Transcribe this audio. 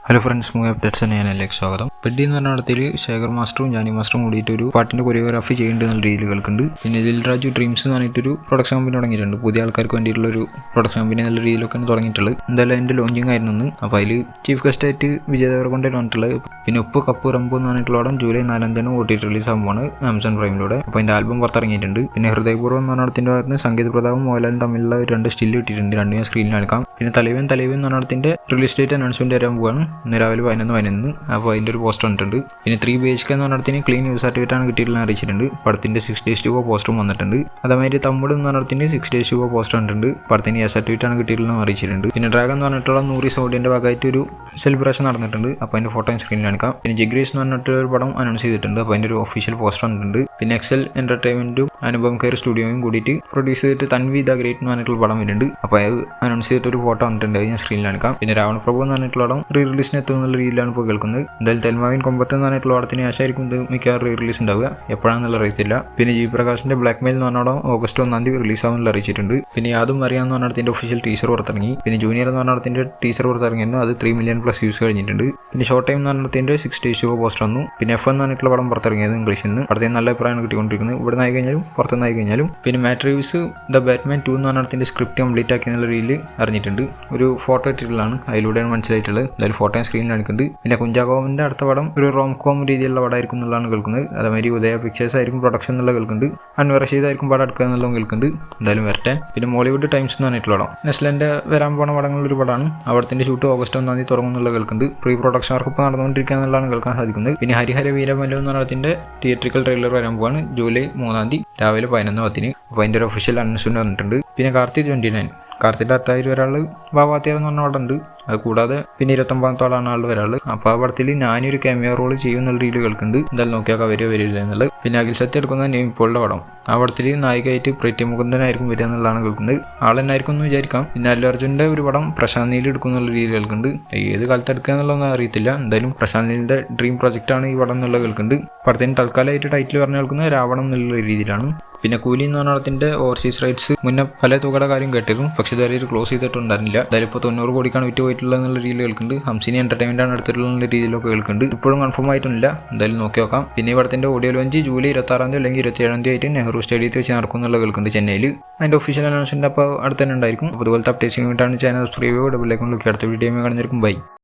Hello friends, movie updates തന്നെയാണല്ലേക്ക് സ്വാഗതം. പെഡി എന്ന് പറഞ്ഞ പടത്തിൽ ശേഖർ മാസ്റ്ററും ജാനി മാസ്റ്ററും കൂടിയിട്ട് ഒരു പാട്ടിൻ്റെ കൊറിയോഗ്രാഫി ചെയ്യുന്നുണ്ട് എന്നുള്ള രീതിയിൽ കേൾക്കുന്നുണ്ട്. പിന്നെ ദിൽരാജു ഡ്രീംസ് എന്ന് പറഞ്ഞിട്ടൊരു പ്രൊഡക്ഷൻ കമ്പനി തുടങ്ങിയിട്ടുണ്ട്. പുതിയ ആൾക്കാർക്ക് വേണ്ടിയിട്ടുള്ളൊരു പ്രൊഡക്ഷൻ കമ്പനി നല്ല രീതിയിലൊക്കെയാണ് തുടങ്ങിയിട്ടുള്ളത്. എന്തായാലും അതിൻ്റെ ലോഞ്ചിങ് ആയിരുന്നു ഇന്ന്. അപ്പോൾ അതിൽ ചീഫ് ഗസ്റ്റായിട്ട് വിജയ് ദേവരകൊണ്ടയാണ് വന്നിട്ടുള്ളത്. പിന്നെ ഉപ്പ് കപ്പ് റംബു എന്ന് പറഞ്ഞിട്ടുള്ള പടം ജൂലൈ 4 OTT റിലീസ് ആകുമ്പോൾ ആമസോൺ പ്രൈമിലൂടെ. അപ്പോൾ അതിൻ്റെ ആൽബം പുറത്തിറങ്ങിയിട്ടുണ്ട്. പിന്നെ ഹൃദയപൂർവ്വം എന്ന് പറഞ്ഞ പടത്തിൻ്റെ ഭാഗത്ത് സംഗീത പ്രതാപും മോഹൻലാലും തമ്മിലുള്ള 2 സ്റ്റില്ല് കിട്ടിയിട്ടുണ്ട്. 2 ഞാൻ സ്ക്രീനിൽ എടുക്കാം. പിന്നെ തലവൻ എന്ന് പറഞ്ഞ പടത്തിൻ്റെ റിലീസ് ഡേറ്റ് അനൗൺസ്മെൻറ്റ് വരാൻ പോവാണ്. ഇന്ന് രാവിലെ 11. അപ്പോൾ അതിൻ്റെ ഒരു പോസ്റ്റർ വന്നിട്ടുണ്ട്. പിന്നെ 3 BHK എന്ന് പറഞ്ഞിടത്തിന് ക്ലീൻ ന്യൂസ് സർട്ടിഫിക്കറ്റാണ് കിട്ടിയിട്ടുള്ള അറിയിച്ചിട്ടുണ്ട്. പടത്തിൻ്റെ 6 days to go പോസ്റ്ററും വന്നിട്ടുണ്ട്. അതേമാതിരി തമ്മിട് എന്ന് പറഞ്ഞിടത്തിന് 6 days to go പോസ്റ്റർ വന്നിട്ടുണ്ട്. പടത്തിന് സർട്ടിഫിക്കറ്റാണ് കിട്ടിയിട്ടുള്ള അറിയിച്ചിട്ടുണ്ട്. പിന്നെ ഡ്രാഗൺ എന്ന് പറഞ്ഞിട്ടുള്ള 100 ഓഡിയൻ്റെ ഭാഗമായിട്ട് ഒരു സെലിബ്രേഷൻ നടന്നിട്ടുണ്ട്. അപ്പോൾ അതിൻ്റെ ഫോട്ടോ സ്ക്രീനിൽ കാണിക്കാം. പിന്നെ ജിഗ്രേസ് എന്ന് പറഞ്ഞിട്ടുള്ള ഒരു പടം അനൗൺസ് ചെയ്തിട്ടുണ്ട്. അപ്പോൾ അതിൻ്റെ ഒരു ഒഫീഷ്യൽ പോസ്റ്റർ വന്നിട്ടുണ്ട്. പിന്നെ എക്സൽ എൻ്റർടൈൻമെൻറ്റും അനുപം കെയർ സ്റ്റുഡിയോയും കൂടിയിട്ട് പ്രൊഡ്യൂസ് ചെയ്തിട്ട് തൻവി ദ ഗ്രേറ്റ് എന്ന് പറഞ്ഞിട്ടുള്ള പടം വരുന്നുണ്ട്. അപ്പോൾ അത് അനൗൺസ് ചെയ്തിട്ടൊരു ഫോട്ടോ വന്നിട്ടുണ്ട്. അത് ഞാൻ സ്ക്രീനിൽ കാണിക്കാം. പിന്നെ രാവണ പ്രഭു എന്ന് പറഞ്ഞിട്ടുള്ള പടം റിലീസിന് എത്തുന്നുള്ള രീതിയിലാണ് ഇപ്പോൾ കേൾക്കുന്നത്. എന്തായാലും തെൽമാവിൻ കൊമ്പത്ത് എന്ന് പറഞ്ഞിട്ടുള്ള പടത്തിന് ശേഷമായിരിക്കും ഇത് മിക്കവാറും റിലീസ് ഉണ്ടാവുക. എപ്പോഴാണെന്നുള്ള അറിയത്തില്ല. പിന്നെ ജി പ്രകാശിന്റെ ബ്ലാക്ക് മെയിൽ എന്ന് പറഞ്ഞ ഓഗസ്റ്റ് 1 റിലീസ് ആവുമെന്നുള്ള അറിയിച്ചിട്ടുണ്ട്. പിന്നെ യാതും അറിയാമെന്ന് പറഞ്ഞതിന്റെ ഒഫീഷ്യൽ ടീസർ പുറത്തിറങ്ങി. പിന്നെ ജൂനിയർ എന്ന് പറഞ്ഞതിന്റെ ടീസർ പുറത്തിറങ്ങിയിരുന്നു. അത് 3 million+ വ്യൂസ് കഴിഞ്ഞിട്ടുണ്ട്. പിന്നെ ഷോർട്ട് ടൈം എന്ന് പറഞ്ഞതിന്റെ 6 days to go പോസ്റ്റർ വന്നു. പിന്നെ F എന്ന് പറഞ്ഞിട്ടുള്ള പടം പുറത്തിറങ്ങിയത് ഇംഗ്ലീഷിൽ നിന്ന്. പടത്തിന് നല്ല അഭിപ്രായമാണ് കിട്ടിക്കൊണ്ടിരിക്കുന്നത്. ഇവിടെ നിന്നായി കഴിഞ്ഞാലും പുറത്തുനിന്നായി കഴിഞ്ഞാലും. പിന്നെ മാട്രിവ്സ് ദ ബാറ്റ്മാൻ 2 എന്ന് പറഞ്ഞതിന്റെ സ്ക്രിപ്റ്റ് കംപ്ലീറ്റ് ആക്കി എന്നുള്ള രീതിയിൽ അറിഞ്ഞിട്ടുണ്ട്. ഒരു ഫോട്ടോ ഇട്ടിട്ടുള്ളതാണ്. അതിലൂടെയാണ് മനസ്സിലായിട്ടുള്ളത്. എന്തായാലും ഫോട്ടോ സ്ക്രീനിൽ കാണിക്കുന്നുണ്ട്. പിന്നെ കുഞ്ചാക്കോവിന്റെ അടുത്ത പടം ഒരു റോംകോം രീതിയിലുള്ള പടമായിരിക്കും എന്നുള്ളതാണ് കേൾക്കുന്നത്. അതേമാതിരി ഉദയ പിക്ചേഴ്സ് ആയിരിക്കും പ്രൊഡക്ഷൻ എന്നുള്ള കേൾക്കുന്നുണ്ട്. അൻവർ റഷീദ് ആയിരിക്കും പടം എടുക്കുക എന്നുള്ളതും കേൾക്കുന്നുണ്ട്. എന്തായാലും വരട്ടെ. പിന്നെ മോളിവുഡ് ടൈംസ് എന്ന് പറഞ്ഞിട്ടുള്ള പടം നെസ്ലൻ്റെ വരാൻ പോണ പടങ്ങളൊരു പടമാണ്. അവിടത്തിൻ്റെ ഷൂട്ട് ഓഗസ്റ്റ് 1 തുടങ്ങുന്നുള്ള കേൾക്കുന്നുണ്ട്. പ്രീ പ്രൊഡക്ഷൻ വർക്ക് ഇപ്പോൾ നടന്നുകൊണ്ടിരിക്കുക എന്നുള്ളതാണ് കേൾക്കാൻ സാധിക്കുന്നത്. പിന്നെ ഹരിഹര വീരമല്ലു എന്ന് പറഞ്ഞതിൻ്റെ തിയേറ്ററിക്കൽ ട്രെയിലർ വരാൻ പോവാണ് ജൂലൈ 3 രാവിലെ 11:10. അപ്പോൾ അതിൻ്റെ ഒരു ഒഫീഷ്യൽ അനൗൺസ്മെന്റ് വന്നിട്ടുണ്ട്. പിന്നെ കാർത്തിക് 29 കാർത്തിൻ്റെ അടുത്തായിട്ട് ഒരാൾ വാവാത്തിയർ എന്ന് പറഞ്ഞ പടം ഉണ്ട്. അത് കൂടാതെ പിന്നെ 29 ആൾ ഒരാൾ. അപ്പോൾ ആ പടത്തിൽ ഞാനൊരു ക്യാമിയോ റോൾ ചെയ്യുന്നുള്ള രീതിയിൽ കേൾക്കുന്നുണ്ട്. എന്തായാലും നോക്കിയാൽ വരില്ല എന്നുള്ളത്. പിന്നെ അഖിൽ സത്യ എടുക്കുന്ന നെയിം ഇപ്പോഴുടെ പടം. ആ പടത്തിൽ നായികയായിട്ട് പ്രീതി മുകുന്ദനായിരിക്കും വരിക എന്നുള്ളതാണ് കേൾക്കുന്നത്. ആൾ എന്നായിരിക്കും എന്ന് വിചാരിക്കാം. പിന്നെ അല്ലു അർജുൻ്റെ ഒരു പടം പ്രശാന്ത് നീൽ എടുക്കുന്നുള്ള രീതിയിൽ കേൾക്കുന്നുണ്ട്. ഏത് കാലത്ത് എടുക്കുക എന്നുള്ളതൊന്നും അറിയത്തില്ല. എന്തായാലും പ്രശാന്ത് നീലിൻ്റെ ഡ്രീം പ്രൊജക്റ്റാണ് ഈ പടം എന്നുള്ളത് കേൾക്കുന്നുണ്ട്. പടത്തിന് തൽക്കാലമായിട്ട് ടൈറ്റിൽ പറഞ്ഞു കേൾക്കുന്നത് രാവണം എന്നുള്ള രീതിയിലാണ്. പിന്നെ കൂലി എന്ന് പറഞ്ഞ പടത്തിൻ്റെ ഓവർസീസ് റൈറ്റ്സ് മുന്നേ പല തുകയുടെ കാര്യം കേട്ടിരുന്നു. പക്ഷേ ഇതുവരെ ക്ലോസ് ചെയ്തിട്ടുണ്ടായിരുന്നില്ല. എന്തായാലും ഇപ്പോൾ 90 കോടിക്കാണ് വിറ്റ് പോയിട്ടുള്ളത് എന്നുള്ള രീതിയിൽ കേൾക്കുന്നുണ്ട്. ഹംസിനി എൻ്റർടൈൻമെൻ്റ് ആണ് എടുത്തിട്ടുള്ള രീതിയിലൊക്കെ കേൾക്കുന്നുണ്ട്. ഇപ്പോഴും കൺഫേം ആയിട്ടില്ല. എന്തായാലും നോക്കി നോക്കാം. പിന്നെ ഈ പടത്തിൻ്റെ ഓഡിയോ ലോഞ്ച് ജൂലൈ 26 അല്ലെങ്കിൽ 27 ആയിട്ട് നെഹ്റു സ്റ്റേഡിയത്തിൽ വെച്ച് നടക്കും എന്നുള്ള കേൾക്കുന്നുണ്ട് ചെന്നൈയിൽ. അതിൻ്റെ ഒഫീഷ്യൽ അനൗൺസ്മെൻറ്റ് അപ്പോൾ അടുത്ത് തന്നെ ഉണ്ടായിരിക്കും. അപ്പോൾ അതുപോലത്തെ അപ്ഡേറ്റ്സിന് വേണ്ടിയിട്ടാണ് ചാനൽ സബ്സ്ക്രൈബ് ചെയ്യുക. ഡബിൾ ഐക്കൺ ക്ലിക്ക് അടുത്ത വീഡിയോ കാണുന്നവർക്കും ബൈ.